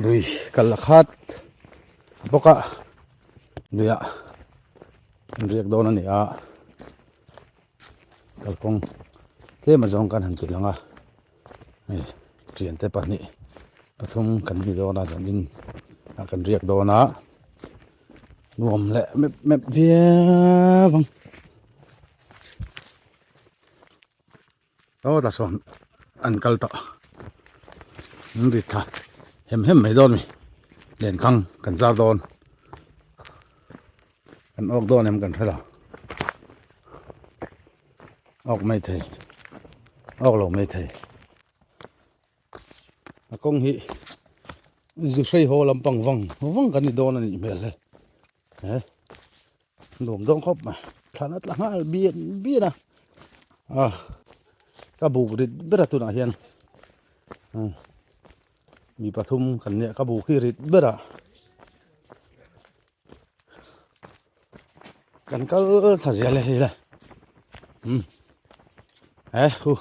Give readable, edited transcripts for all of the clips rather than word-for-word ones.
lui kalakhat boka luya riak dona ni a kalkong te mazong kan han tilanga ai trian te pani pathum kan ni dona janin kan riak dona nuam le mep via bang o da son an kalta ri tha hem mai don mi len khang kan zar don kan ok don em kan thela ok mai thei ok lo mai thei a kong hi zu sei ho lampang wang kan ni don ani mel le he dom dong khop ma thanat la ngal bien na ka bu rit bera tu na hian mi pathum kan ne ka bu khi rit bera kan kal tha zele hi la hu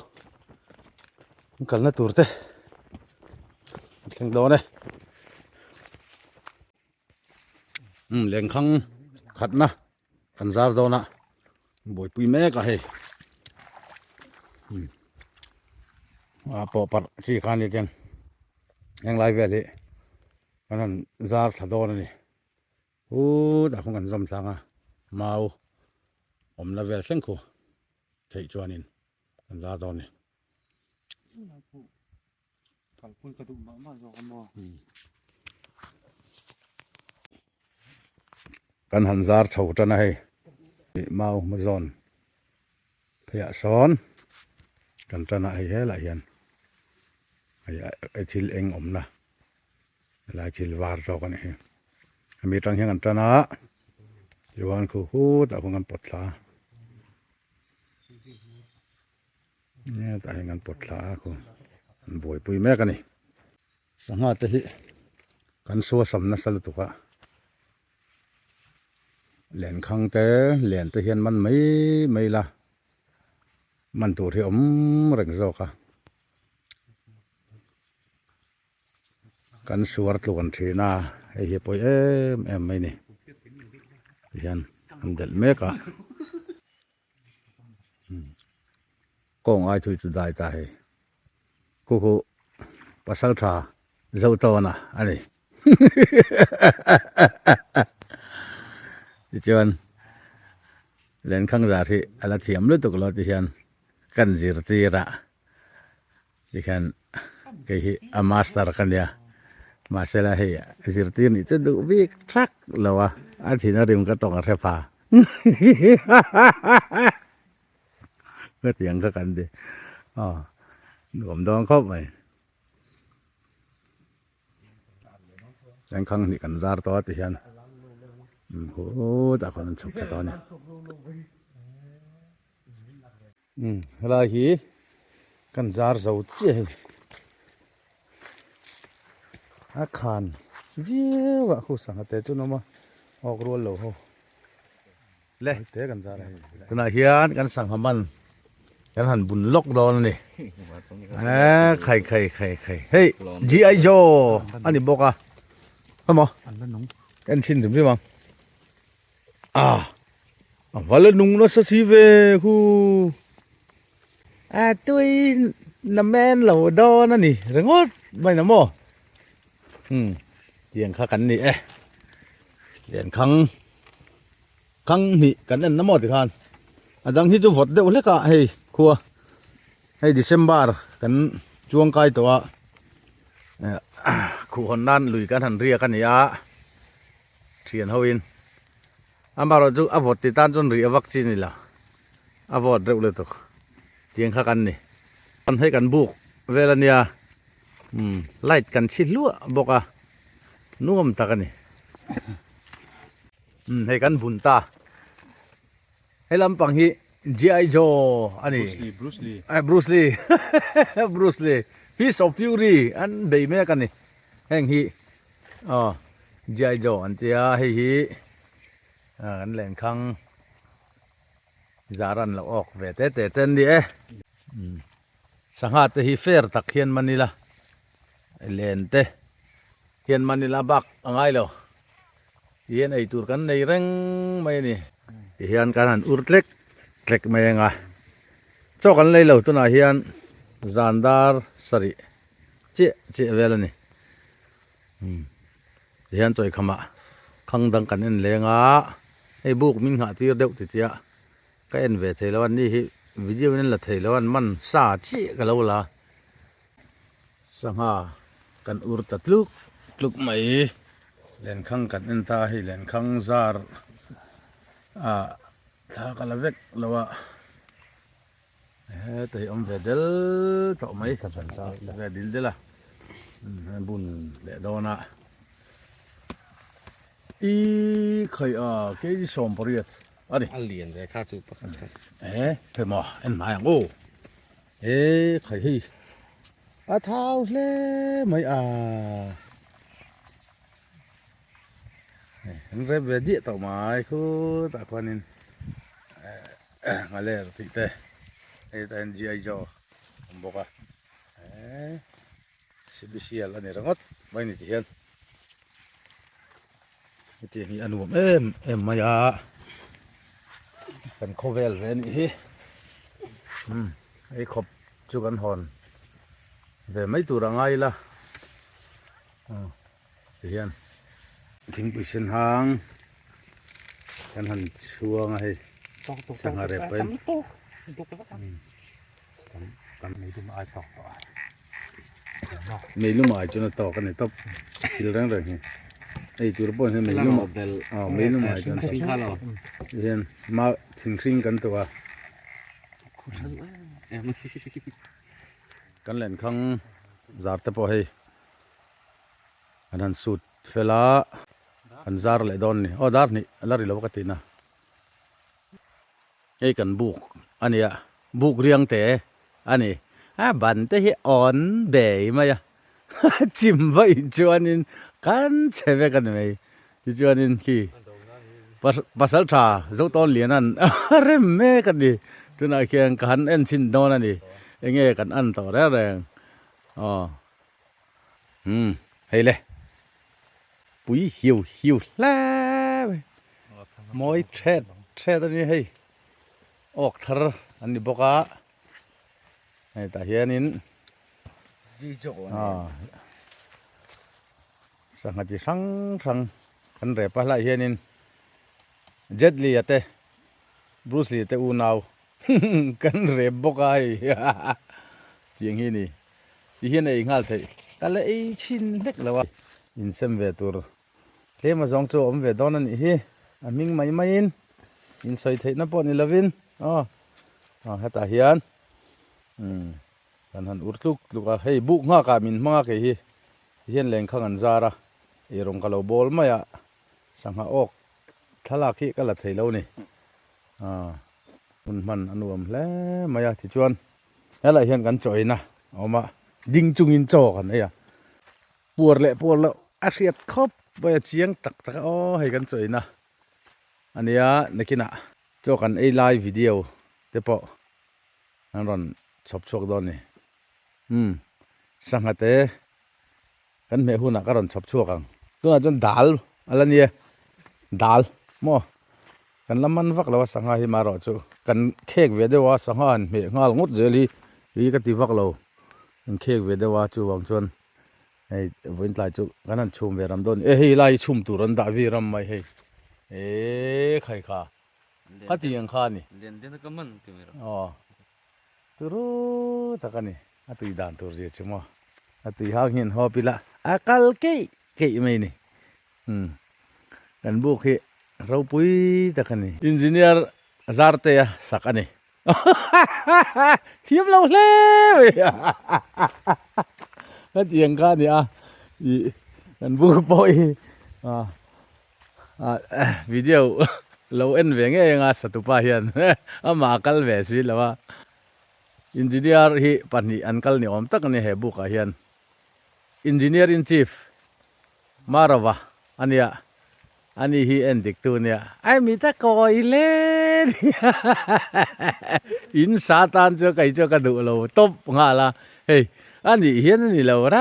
kal na turte theng do ne leng khang khat na kan zar do na boi pui me ka he po par chi khan ni ken yang lai ve le kan zar tha do ni da khong kan zom sanga mau om na vel sen ko thei chuanin kan zar do ni kan han zar thau ta na he mau ma zon phia son kan ta na he la hian ai thil eng om na la thil war zo kan he mi tang hian kan ta na yuan khu hu ta khong kan potla ne ta hian kan potla ko boi pui me kan ni sanga te hi kan so sam na sal tu ka len khang te len te hian man mai la man tur hi om reng zo ka kan suar tu kan thina hei hi poi em mai ni hian an del me ka kong ai thui chu dai ta he ku pasal tha zo to na ani chuan len khang za thi ala thiam lu tuk lo ti hian kan zir tira ti khan ke hi a master kan ya masela he zir tir ni chu du bik thak lawa a thina rim ka tong a refa ka tiang ka kan de nuam dong khop mai len khang ni kan zar to ti hian ta kon chuk ta to ni la hi kan zar zo che a khan viwa khu sang te chu no ma ok ro lo ho le te kan zar tuna hian kan sang haman kan han bun lok don ni khai hey gi jo ani boka hamo kan chin dum bang vale nung nó sẽ xí về khu tôi nằm men lẩu đo nó nè rồi ngót mày nằm mò tiền khá cắn nè tiền khăng nè cắn ăn nó mò thì khan đang hít cho vật đều lấy cả hay khua hay December cắn chuông cayตัวkhu hòn nan lùi cắn hẳn ria cắn nhá thiền hậu in amaro chu avot ti tan chon ri vaccine la avot reu le to tiang kha kan ni an he kan buk velania light kan chi lu boka nuam ta kan ni he kan bun ta he lampang hi GI Joe ani Bruce Lee Bruce Lee Fist of Fury an be me kan ni heng hi GI Joe an tia hi kan len khang zaran lo ok ve te ten di sanga te hi fair tak hian manila เลนเตเฮียนมันนี่ลาบักง่ายเลยเฮียนไอตัวกันในเร่งไม่นี่เฮียนกันหันอุดเล็กเล็กไม่ยังไงเจ้ากันเลยเหล่าตัวน่ะเฮียนจานดาร์สริเจ๊เวลนี่เฮียนจอยขมาขังดังกันนั่นเลยงะไอ้บุกมิงหาที่เด็กติดเจ้าก็เอ็นเวทแล้ววันนี้วิดีโอนั่นละเทแล้ววันมันซาจีกันแล้วล่ะสังหากันอุรตัดลูกไม่เล่นขังกันนั่นตาให้เล่นขังซาร์ถ้ากันละเวกแล้วว่าแต่อมเวดลต่อไม่ขับสันซาเวดิลเดล่ะบุญเละโดนะอีใครแค่ที่สมปริยัติอะไรAlien det kan super kan. เพิ่มมาเอ็นมาอย่างโอ้ใครให้เท้าเลยไม่เห็นเรียบเดียต่อมาคือตะควันนินอะไรติดเตะแต่จีไอจอผมบอกว่าสิบสี่อะไรเนี่ยรังอดไม่นี่ที่เห็นที่นี่อนุมมายาเป็นโคเวลเรนี่ไอ้ขบจุกันหอนแต่ไม่ตัวรังไงล่ะที่เห็นทิ้งไปเส้นทางกันหันช่วงไอ้สังหารเป็นกันไม่รู้มาไอ้ต่อไม่รู้มาไอ้จนต่อกันเนี่ยต้องคิดเรื่องอะไรนี่ไอ้ตัวรบกวนให้ไม่รู้มาไม่รู้มาไอ้จนสิ่งเห็นมาสิ่งกันตัวกันเล่นข้างจาร์ตพอให้อันนั้นสุดเฟล่าอันจาร์เลยโดนนี่ดาร์นี่ลาริลาวกตินะไอ้กันบุกอันนี้บุกเรียงแต่อันนี้บันเตะอ่อนเบยมา呀จิมไว้จวนนินกันเชฟกันไหมจวนนินขี้ภาษาชาเจ้าตอนเรียนนั่นเริ่มแม่กันดิตัวน่ะเคียงกันเอ็นชินโดนนั่นดิเอ็งกันอันต่อแรงให้เลยปุ๋ยหิวแล้วมอยเทรดตัวนี้ให้ออกทร์อันนี้บอกว่าไอ้ตาเฮียนินจีโจ้สังหารสังกันเรปะละเฮียนินเจ็ดลีเตะบรูซลีเตะอูนาวกันเรปบอกไอ้ยังฮีนี่ที่เฮียนไอ้งัลเตะแต่ละไอ้ชิ้นเล็กแล้ววะอินเซมเวตัวเลี้ยมาสองโจมเวดอนนี่เฮียมิงไม่อินใส่เทนับปอนี่ละวินให้ตาเฮียนกันหันอุดลูกให้บุกง่ากามินมากเลยเฮียนแรงข้างอันซาระรงกะโลบอลมาสังหาออกทลาขี้ก็ละเทแล้วนี่มันอนุมแล้วมายาที่ชวนแล้วเฮียนกันจ่อยนะเอามาดิ้งจุงอินจ่อกันเนี่ยปวดแล้วอาเรียดครบไปเชียงตักให้กันจ่อยนะอันนี้นักกินจ่อกันไอ้ไลฟ์วิดีโอเดี๋ยวพอนั่นรอนชอบดอนนี่สังหาเตกันเมหุนักก็รอนชอบกันตัวนั้นจนดัลอะไรเนี่ยดัลมั่วกันละมันวักแล้วว่าสังหาหิมารอจูกันเค้กเวเดว่าสังหารเมงาลงดเจลีก็ตีวักเราเค้กเวเดว่าจูวังชวนไอ้วันไลจูกันนั่นชุมเวรำดอนไล่ชุมตุรันดาวีรำไม่ใครข้าข้าตียังข้านี่เรียนเด็กก็มันที่มีตุรุตะกันนี่ตุยดานตุเรียชมาตุยหางเห็นหอบปีละakalเกยไม่นี่กันบุกเราปุยตะกันนี่อินจิเนียร์ซาร์เตะสักอันนี่เทียบเราเลยก็เตียงกันนี่กันบุกปอยวิดีโอเราเอ็นเวงเองสัตุปะเฮียนมาคัลเวสิแล้วว่าอินจิเนียร์ฮีปันนี่อันคัลนี่อมตักนี่เฮบุกเฮียนอินจิเนียร์อินชีฟมาราวะอันนี้ฮีเอ็นดิกตัวเนี่ยไอ้มีตะกอยเล่นอินซาตานเจ้าไก่เจ้ากระดูกเราตบงาละเฮ้ย อันนี้เห็นนี่เราแร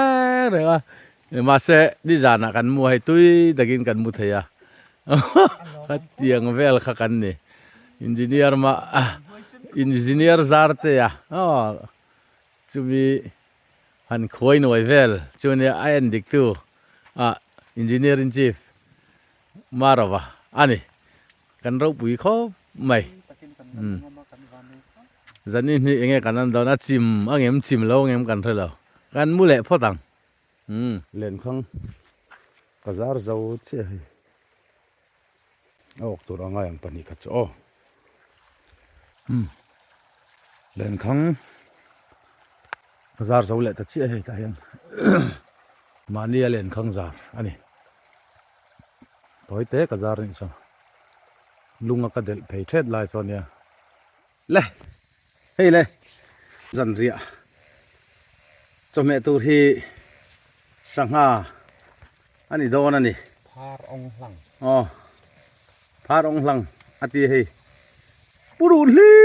กเลยว่ามาเสดิจานะกันมัวให้ตุยตะกินกันมุทยาขัดเตียงเวลขักันนี่อินจิเนียร์มาอินจิเนียร์ซาร์เตียอ๋อจะมีหันคอยหน่วยเวลช่วงนี้ไอ้อันดิกตูอินจิเนียร์อินชีฟมาหรอวะอันนี้กันเราปุ๋ยเขาไม่จันนี่เองกันนั่นตอนนั้นชิมเงี้ยชิมแล้วเงี้ยกันเท่าไหร่กันมูเล่พ่อตังเล่นข้างกระซาร์เจ้าเชี่ยออกตัวง่ายอย่างปนิกัดจ้อเล่นข้างกระซาร์เจ้าเล่ตัดเชี่ยแต่ยังมาเนี่ยเล่นข้างซาร์อันนี้ตัวเตะกระซาร์นี่สังลุงก็เดินไปเทรดไลฟ์ตอนเนี้ยเล่เฮ้ยเลยจันเรียจอมเมตุที่สังหาอันนี้โดนอันนี้ พาร์องหลัง อ๋อพาดองหลังอติเฮปูรุลี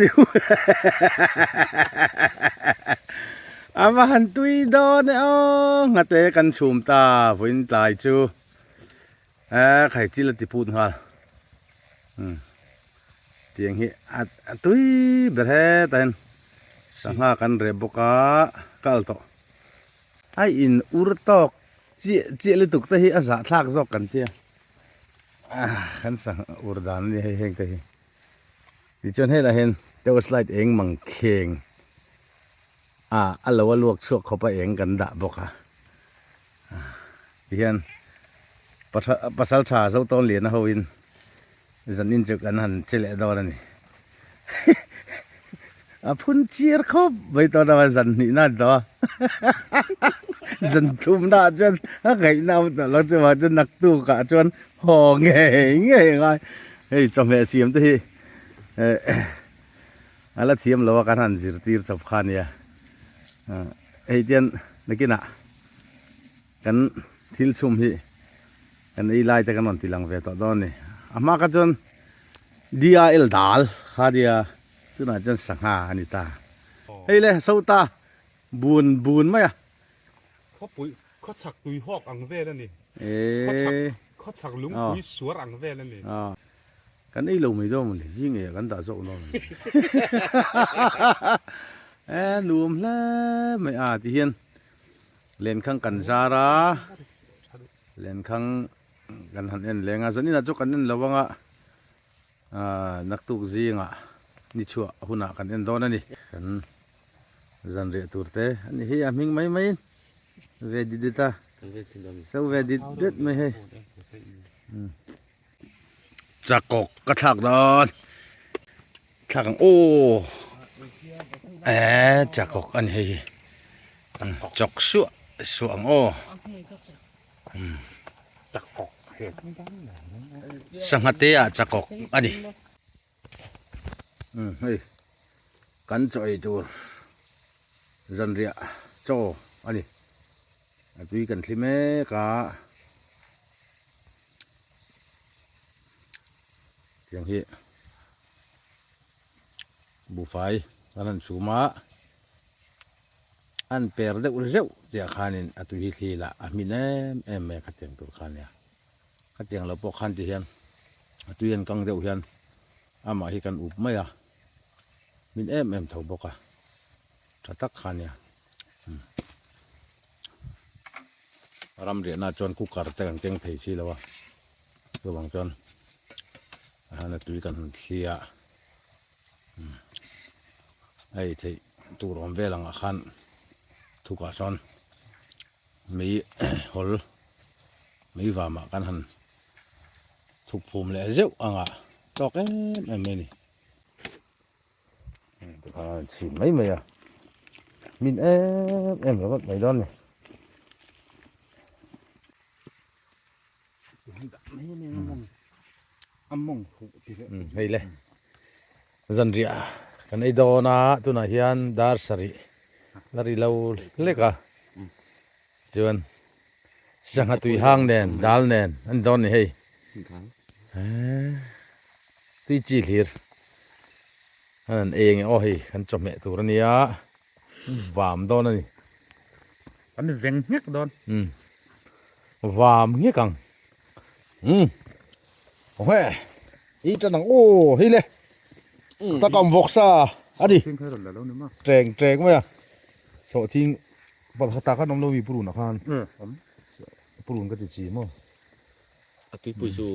ริวอามาหันตุยโดนเนี่ยอ๋องาเตกันชุมตาฟินตายจูใครจิลติพูดฮะเตียงฮีตุยเบรเตันสังหากันเรบกะกัลโตไออินอุรตอกเจียลิตุกตะฮีอาสาทากซอกกันเตียขันสังอุรดานนี่ให้เฮงตะฮีดิจนให้ละเห็นเดี๋ยวสไลด์เองมังเข่งอัลว่าลวกชั่วเขาไปเองกันดะบกะเฮียนภาษาชาเจ้าต้นเหรียญนะฮวินจันนินจุกันหันเจเลดอนนี่พุ่นเชียร์เขาไปตอนนั้นจันนี่น่าดอจันทุ่มหน้าจนไงน้ำแต่เราจะว่าจนนักตู้กะจนห่อเงี้ยไงเฮ้ยจอมแม่เสียมที่อะไรเทียมเราว่ากันหันสิรตีร์สับขานเนี่ยเฮ้ยเตียนนักกินกันทิลชุมฮีกันไอ้ไล่แต่กันนอนติลังเวทตอนนี้อามากันจนดีอาเอลดัลข้าดีอาตัวนั้นจนสังหาอันนี้ตาเฮ้ยเลยสู้ตาบุญไหมเขาปุ๋ยเขาฉักตุยหอกอังเวแล้วนี่เขาฉักลุงปุ๋ยสวนอังเวแล้วนี่กันไอ้ลูกไม่รู้มันยิ่งเอ๋กันตาโซ่น้องนุ่มแล้วไม่ที่เห็นเล่นข้างกันซาระเล่นข้างกันหันเอ็นเลี้ยงสันนี่นะจุกันนั่นระวังนักตุกซีงนี่ชัวหุ่นกันเอ็นโดนนี่กันจันเรียตัวเตะอันนี้เฮียมิงไม่เวดิดตาเซาเวดิดไม่ให้จักกกระถักนอนถักโอ้จักกอันนี้จกสวงโอ้จักกสังหเตียจักกอันนี้เฮ้ยกันจ่อยตัวจันเรียโจอันนี้ตุยกันที่แม่กะอย่างที่บุไฟอันนั้นสูมาอันเปิดเด็กอุลเจ้าเดี๋ยวขานินตุยที่ละมีเอ็มแม่ขัดเตียงตัวขานี่ขัดเตียงเราปกขันที่เห็นตุยนกังเดียวเห็นมาให้กันอุบไม่มีเอ็มเท่าบกถ้าตักขานี่รำเรียนน่าจนคุกการแต่กันเก่งไทยชีแล้ววะตัวบางจนนั่นตุยกันเสียไอ้ที่ตัวรอมเวลังขันทุกอาชนมีหอลมีว่ามากันหันทุกภูมิเลยเจ้าตอกไม่นี่สิไม่มินแล้วก็ไม่โดนเลยเฮ้ยเลยจันเรียกันไอ้ดอนะตัวน่ะเฮียนดาร์สรีลารีเลวเล็กจวนสังหตุยห้างเนนดาลเนนอันดอนนี่เฮ้ยตุยจีเหลียร์อันเองโอ้เฮ้ยขันจอมเมตัวนี้วามดอนนี่ กันนี่แหวงเงี้ยดอน vàm nghĩa cẳng ôi ý cho năng ô hi lệ ta cầm vọc sa à đi ทิ้งให้เราแล้วนี่มั้ง trèn trèn mấy à sợ thiên bọn ta các nông lâu bị bùn à khan ผม bùn cái gì chỉ mà อะตุยปุยซู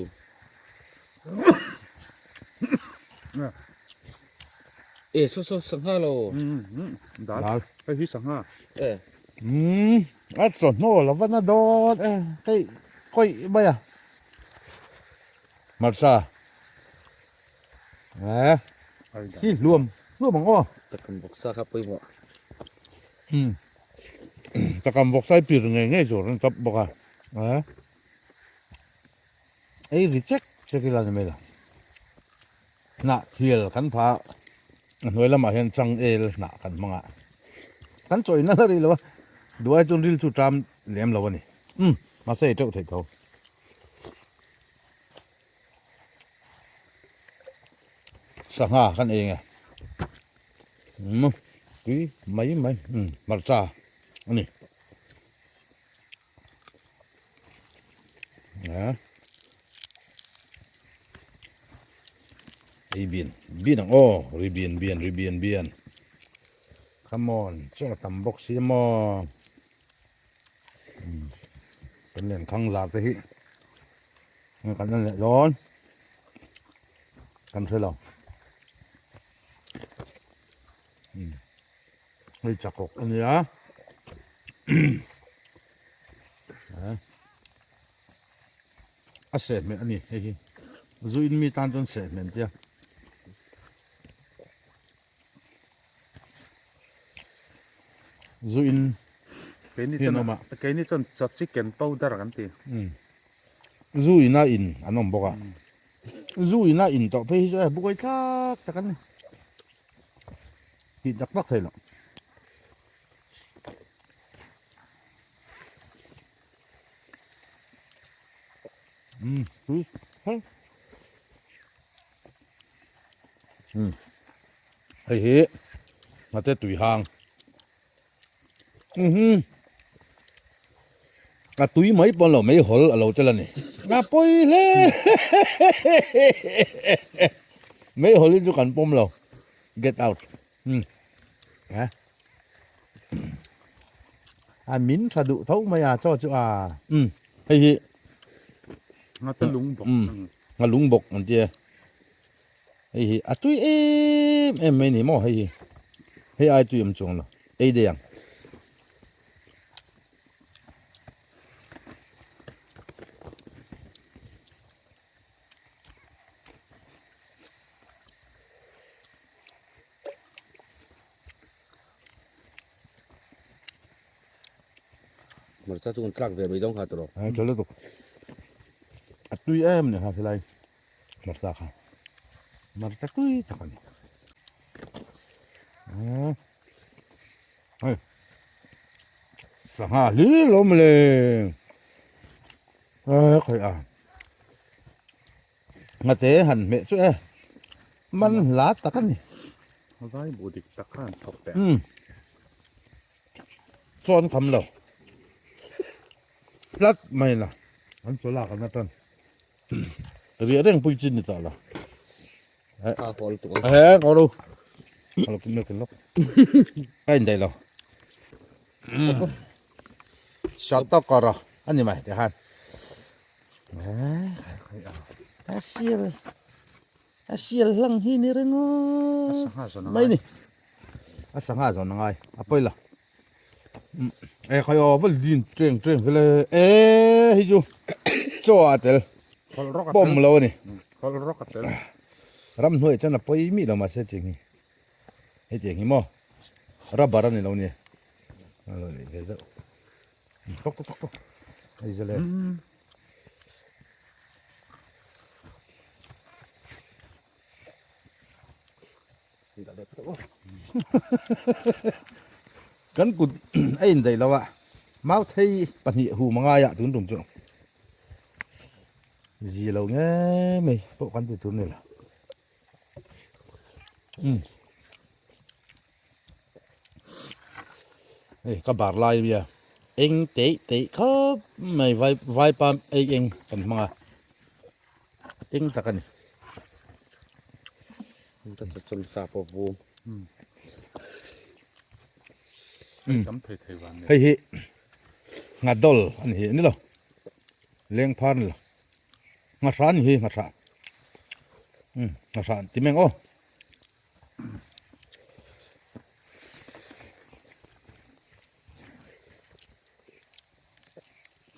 เอโซโซสังหาโล ได้ đó ไปที่สังหา เออ à rồi nó là vẫn là đó cái coi bây à mặt sa à ไอ้ได้ chi luôn luôn bằng ô ตะกันบอกซาครับไปหมด ta cầm vọc sai pir ngay ngay rồi nó tập bọc à ấy thì chắc cái là gì là nạ thiel khán phá người làm mà hiện trăng el nạ khán manga khán chọi nó đi luôn đuôi chun ril chu tram lem lâu này mà sẽ trâu thấy câu sang ha khán eng à quý mấy mặt xa này đó đi biển biển ô rồi biển come on cho tầm bốc xí mòเป็นเรื่องข้างหลักเลยกันนั่นแหละร้อนกันเท่าไหร่ไม่จักกอันนี้นะอ่ะเสร็จไหมอันนี้เฮ้ยจุยมีตันจนเสร็จไหมเจ้าจุย cái này Hiền chân không ạ? cái này chân chặt chicken powderกันตี จุยน่าอินอันนั้นบอกอ่ะจุยน่าอินต่อไปจะบุกไปทักสักกันหินจักตักเลยหรอจุยเฮ้ยเฮ้ยมาเตะตุยหางà túi mấy bọn lẩu mấy hổ ở lẩu cho lần này à bôi lên mấy hổ lên cho cảnh bom lẩu get out à à mín thà dụ thấu mày à cho à hay gì น่าจะลุงบอก mà lúng bột mình chia hay gì à túi em mấy này mò hay gì hay ai túi em chuồng rồi ấy đây àมันจะต้องตรักเวรไม่ต้องหาตัว cho nó tục à túi em này hả thế này mặt ra hả mặt ra túi chắc này sang hà lý lắm lên khởi à ngã té hẳn mẹ chỗมันlá tắc này เขาได้บูดิกตะข้านตกแต่ ซ้อนคำเราลัดไม่ล่ะมันโซล่ากันนะท่านเรียเร่งปุยจินนี่ต่อละ ข้าพอลตัว เอาดูเรากินเนื้อกันลูกใกล้ได้แล้วช็อตต่อก่อนรออันนี้ไหมเดี๋ยวฮันอาเซียลลังฮีนี่เรื่อง สังหาสน ไม่นี่สังหาสอนยังไงไปละใครเอาวัลดินเตรงไปเลยฮิจูจ่อเตล เขารอก ป้อมเรานี่ เขารอกกันเต็ม รำหน่วยจันทร์ไปมีเรามาเสียจริงเฮ้ยจริงหิมะรับบารันนี่เราเนี่ยเราเนี่ยเดี๋ยวตกไอ้เจ้าเลยกันกูไอ้นี่เราอะมาไทยปัญหาหูมังายะตุนตุนจุจีเราเงี้ยไม่พวกกันตุนนี่แหละเฮ้ยก็บาดลายเบีย เองเตะเตะเขาไม่ไว้ปามเองกันมาเองตะกัน มันจะจำสาปบู จำเทวันเนี่ย เฮ้ยงาดอลอันนี้นี่เหรอเลี้ยงพันเหรองาสานนี่งาสานงาสานที่แมงโอ้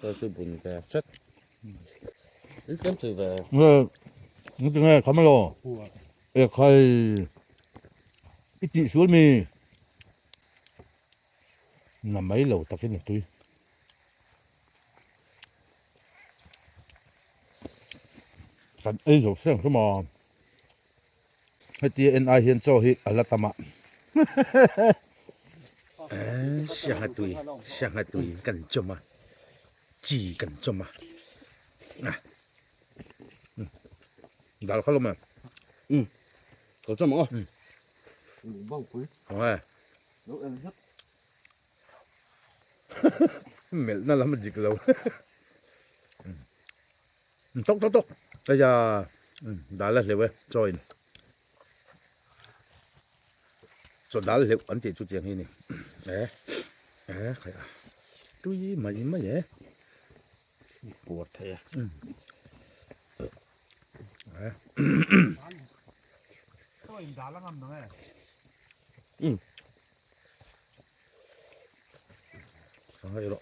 ตัวสุบุญแกชัดนี่เต็มตัวแก นี่เป็นไงเขาไม่รอ หัว ใครอิติสวนมีน้ำไม่เหลวตะกินตุยกันจบเสียงขึ้นมาให้ตีเอ็นไอเห็นโซ่ฮิอัลตมะเสียงตุยเสียงตุยกันจมะจีกันจมะดาลเขาลงมา เขาจะมั้งบ้างปุ้ย เอาไง แล้วเอ็นชัด เหม็นนั่นแล้วมันจิกเราตกแต่ยาดาลเลยเว้ยจอยส่วนดาลเลยอันที่จุดอย่างนี้นี่ใครตุ้ยไม่เอ๋ ปวดแท้ ก็อินดาละงำนะแม่ ฟังให้หรอ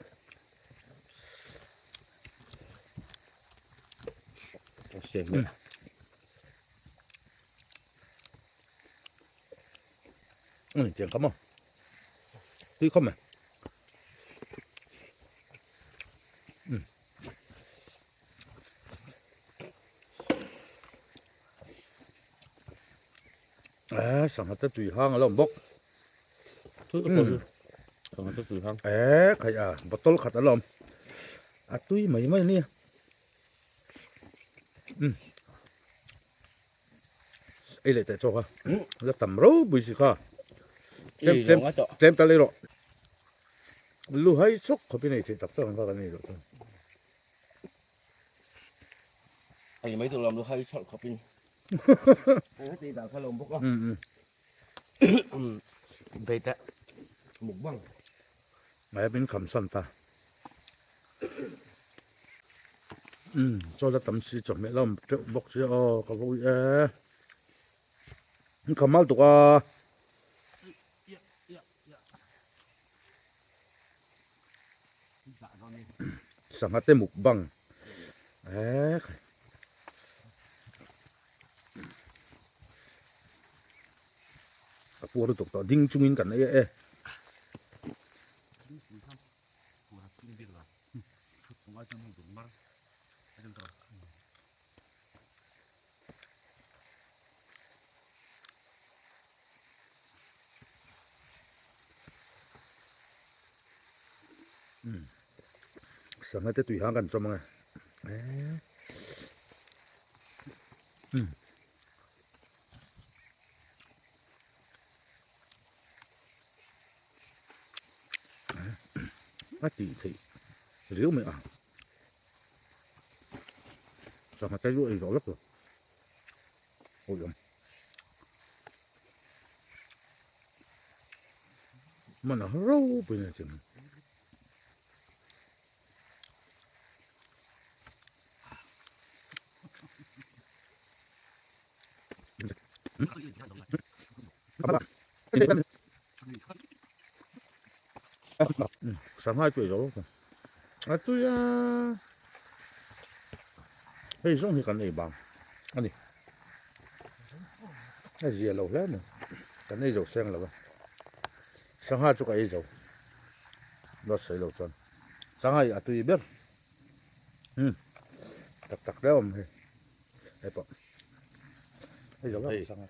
เสียงเนี่ย เจียงคำมั้งตุ้ยคำไหมสั่งให้ตุ้ยห้างแล้วบอก ทุกคนสองตัวสุดท้าย ใครบอตลขัดอารมณ์ตุ้ยไม่เนี่ยเลยแต่โจ้ค่ะแล้วตำรู้บุยสิค่ะเต็มตะเลยหรอลูกให้สุกเขาเป็นไอ้ที่ตักเตือนกันนี่หรอ ไอ้ไม่ตัวลำดูให้ช็อตเขาเป็นไอ้ตีดาวขลมพวกก็ไปแต่หมุกบ้าง หมายเป็นคำสั่นตาโจ้แล้วตำซีจบไม่ล่มเจ้าบอกเสียกับพวกนี่ขมัลตัวสั่งให้เต็มหมุกบังกับพวกเราตกต่อดิ้งจุ้งกันนะหัวซิ่งดิละผมว่าจะมุ่งถึงมากให้ดูต่อสั่งให้เต็มตุยห่างกันจำไงตีสิเลี้ยวไม่สั่งให้ใจรู้ไอ้ดอกเล็กเลยโอ้ยมันเราเป็นจริงสั่งให้ช่วยเราตัวเฮ้ยส่งให้กันไอ้บางอันนี้ไอ้เหี้ยเราแล้วเนี่ยกันไอ้เจ้าเสียงแล้ววะสั่งให้จุกไอ้เจ้ารถใส่เราจนสั่งให้ตัวอีเบี้ยตักแล้วมั้ยไอ้ปะไอ้เจ้าแล้วสั่งให้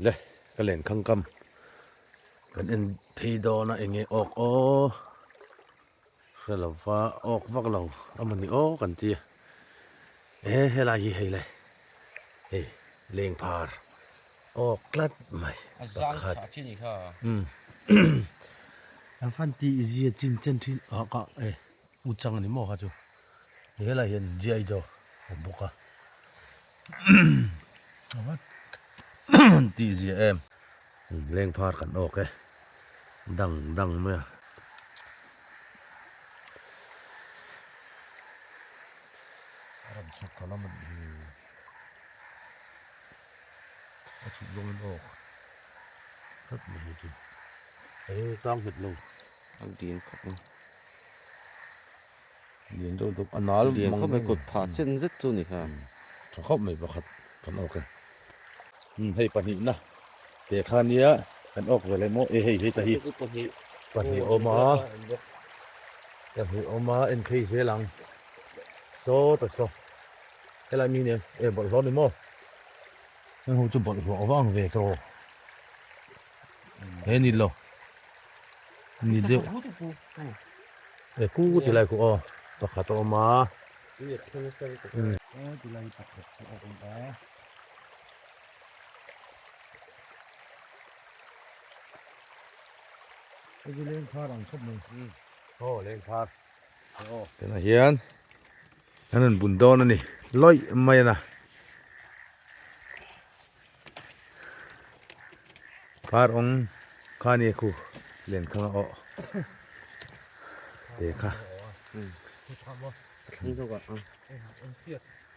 เลยก็เล่นขังกำกันเอ็นพีดอนะเองออกเราฟ้าออกวักเราเอามันนี่กันทีเฮลาฮีเฮเลยเลี้ยงพาร์กลัดไหม อาจารย์ชาที่นี่ค่ะ อันฟันตีเจียจินเจนที่ก็อุจังนี่มั่วค่ะจูเดี๋ยวเราเห็นเจียอีจอผมบอกว่าว่าตีเจียเล่งพาดกันออกดังเมื่อรำสุดเขาแล้วมันชุดลงมันออกครับไม่เห็นจริงต้องเห็ดลง Ăn điện không? เรียนจนตุกอันนั้น Điện không phải cột phá chân rất cho này hả? เขาไม่ประคัดกันออกกันให้ปนินะแต่คราวนี้กันออกเลยโมให้ตาฮีปนิออกมาแต่ฮีออกมาเอ็นพีเสียหลังโซ่ต่อโซ่อะไรมีเนี่ยบอกร้อนเลยโมยังหูจะบอกหัวว่างเวทโตนี่โลนี่เดียวกูที่ไรกูต่อขาต่อมาที่ไรตัดออกมาไอ้เล่นพาดังชอบมึงเล่นพาเป็นอะไรเฮียนนั่นบุญโดนนี่ลอยไม่นะพาองข้านี่กูเล่นข้างออกเด็กค่ะ Không sao cả.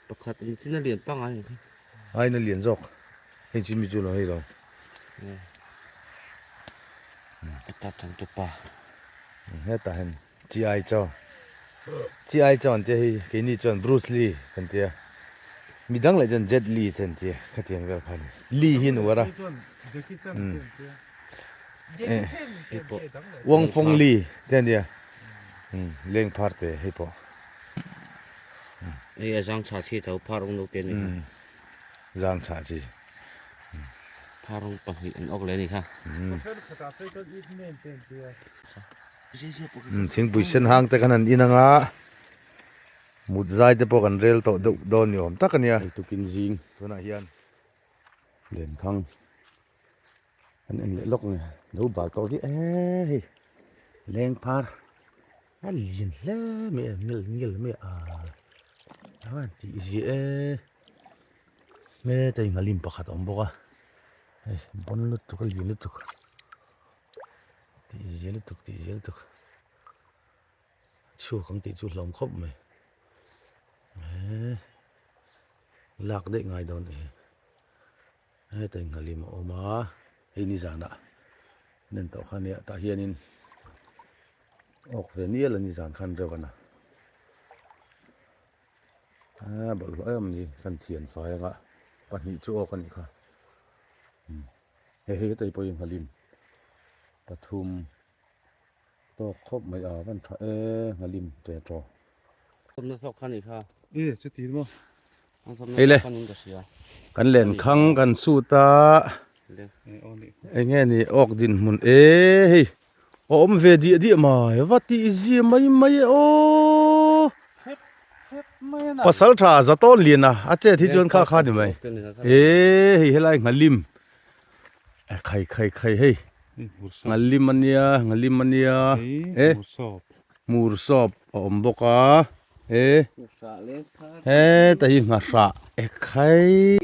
Bậc khát thì nó liền băng ai vậy? Ai nó liền dọc, hình như mình chưa nói rồi. Ta chẳng chụp ba. Hết ta hình chị ai cho anh cái này cho Bruce Lee anh chị, mình đang lại cho Jet Li anh chị, cái tiền về phải Lee hin nữa ra. Wang Feng Lee anh chị, lên party hay po. Đây Giang Trà Chi thấu pha rong đầu tiên này. Giang Trà Chi. Pha rong bằng hiện ốc lên này ha. Chính buổi sân hàng tại cái này nga một dài tới bộ gần rail tổ đồn nhiều tắc cái này tụ kinh riêng chỗ này hiền liền thăng anh lệ lốc này đấu bảo tôi đi lên par anh liền lẽ mẹ nghil mẹ đó chị gì mẹ tay ngà lim bạc hạt ông bốc bốn lít tục cái liền lít tục chị gì lít tục chua không tỷ chua lòng khóc mày lạc đấy ngày đó này tay ngà lim ông má hình như dạng đã nên tao khăn này ta hiền in ốc về nia là như dạng khăn rồi nè bảo lỗi em gì khăn thiền phải không ạ bạn nhị chỗ con nhị khá hey tay bôi ngà limปทุมตัวครบไม่เอาวันงาลิมตัวโต Không nó sọc khăn này ha. Chứ tí đúng không? Ê lê. Khăn cái gì à? Kan len khang kan su ta nghe ni ok din mun om về địa mà vắt tí gì mấy ô pasal tra za to liền à chế thì chọn khá đi mày hey lại ngà lim khai hey ngalim ania mur sop om boka tahi ngasa khai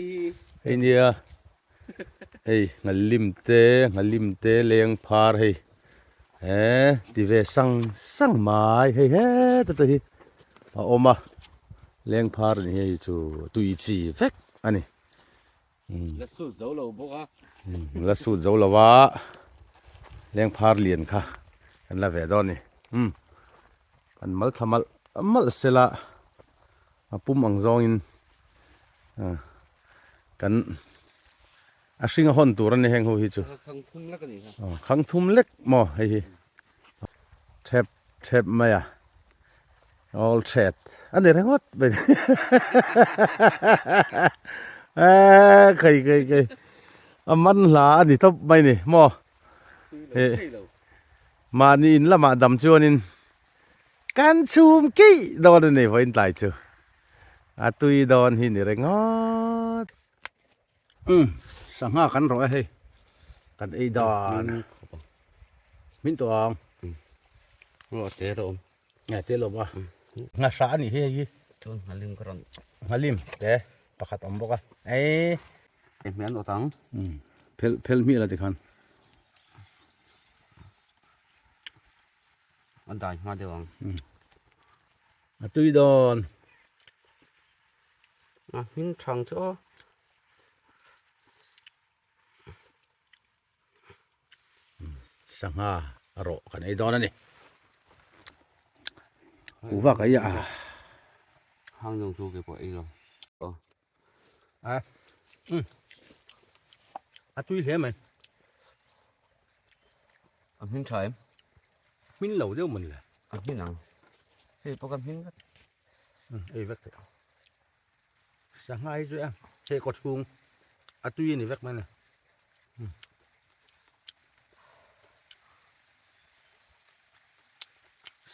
ania ngalim te leng phar ti ve sang mai tahi oma leng phar ni hey chu tui chi vek ani Là sụt dấu lầu bốc á. la su zo lawa leng phar lian kha kan la ve don ni kan mal thamal amal sela apum ang zong in kan a hringa hon tur an heng ho hi chu Khăn thum lắc cái gì ha? khang thum lek mo hi thep maya all chat an ne rengot be kai aman la ani top mai ni mo mà nhìn là mà đầm chưa nên can chum kỹ đòn này phải lại chưa tuy đòn thì này ngót sáng ha cắn rồi hay cắn ấy đòn minh tuồng รอเตะลม ไงเตลบวะงาสานี่เฮีย จนหันลิงกรอน ฮาลิมเตประคัดอมบอกอ่ะเอ้ เอ็มแมนโอตัง เพลมีอะไรติคัน อันใดมาเดี๋ยวตุยดอน หินช่างจ้อ สังหาอร่อยกันไอ้ดอนนั่นนี่กูว่าก็อย่า ห้างยงชูเก็บไว้หรอ ตุยเห็นไหม หินชาย มินเหล่าเดียวมันแหละ หินหนังเฮ้ยโปรแกรมหินก็ เอ้ยเวกเถอะสังหาไอ้จุ้ยเฮ้ยกดชุงตุยนี่เวกมันนะ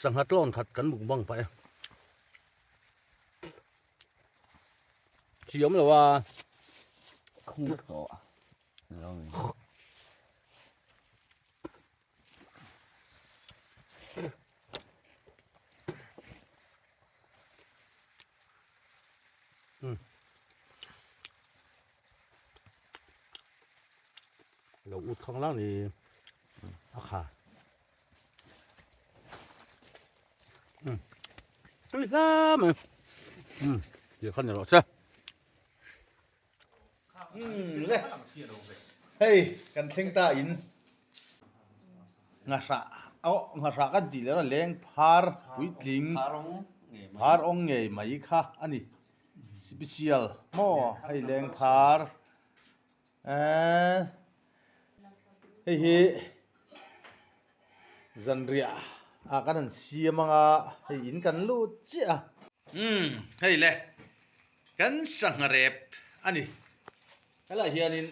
สังหาตลอนขัดกันบุกบังไปเสียมเลยว่า คงไม่พอเราไง เราอุดข้างล่างนี่อาคาตุยซ้ำเดี๋ยวขั้นเดี๋ยวรอใช่เลยเฮ้ยกันเซ็งตาอินงาสะเอางาสะกันดีแล้วเลี้ยงพาร์วิตลิงพาร์องเงยมาอีกค่ะอันนี้สเปเชียลหม้อให้เลี้ยงพาร์เฮ้ยจันเรียอากันเสียมังอ่ะให้อินกันรู้จ้ะเฮ้ยเลยกันสังเร็บอันนี้อะไรเฮียนิน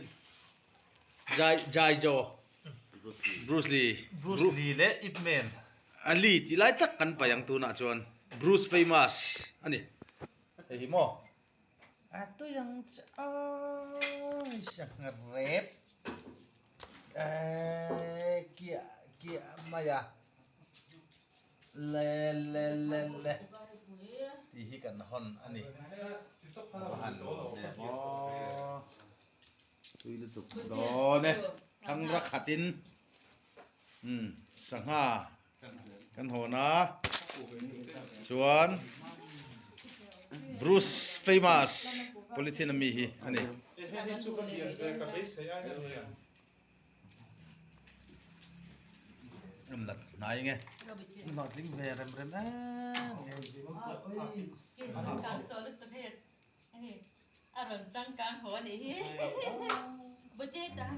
จายโจบรูซลีและอิปแมนอันนี้ที่ไล่ตักกันไปยังตัวน่ะจวนบรูซเฟมัสอันนี้เฮ้ยโมitu yang sangat rap kia maya le tihi kan hon ani han tui lu tuk do ne thang rakhatin sangha kan hona chuan Bruce famous politin mi hi ani nat nai nge not ding ve rem rem Trăng tổ lực tập hết. À rồi trăng càng hồ này. Bữa chết đã.